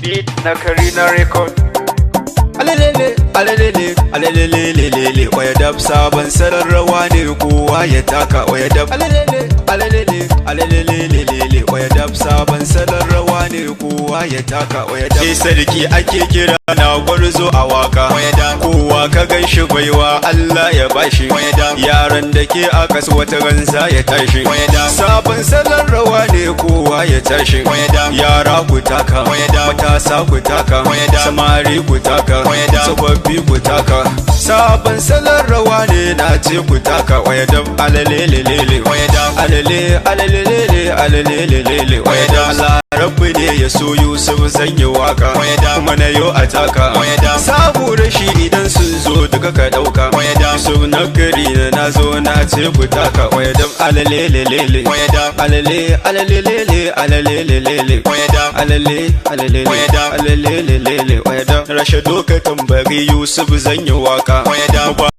Beat na Karina Record. Alelele, alelele, alelele, waya dab sabon salon rawa ne kowa ya taka waya dab. Alelele, alelele, alelele, waya dab sabon salon rawa ne kowa ya taka waya dab. Ke sarki ake kira na gwarzo a waka. Waya dab. Kowa ka ganshi baiwa Allah ya bashi. Waya dab. Yaran da ke a kas wata ranza ya tashi. Waya dab. Sabon salon rawa ne kowa ya tashi. Waya dab. Yara ku taka. Waya dab. Matasa ku taka. Waya dab. Samari ku taka. Tsofaffi ku taka. Sabon salon rawa ne na ce ku taka waya dab. Alalelelele waya dab. Alele alelelele alelelele waya dab. Allah rabbi ne ya so Yusuf zan yi waka waya dab. Kuma na yo a taka waya dab. Sabu rashi idan sun zo duka ka dauka waya dab. Yusuf na gari na zo na ce ku taka waya dab. Alalelelele waya dab. Alele alelelele alelelele waya dab. Alele alelele waya dab. Alelelele waya dab. Rashe doka tambari Yusuf zan yi waka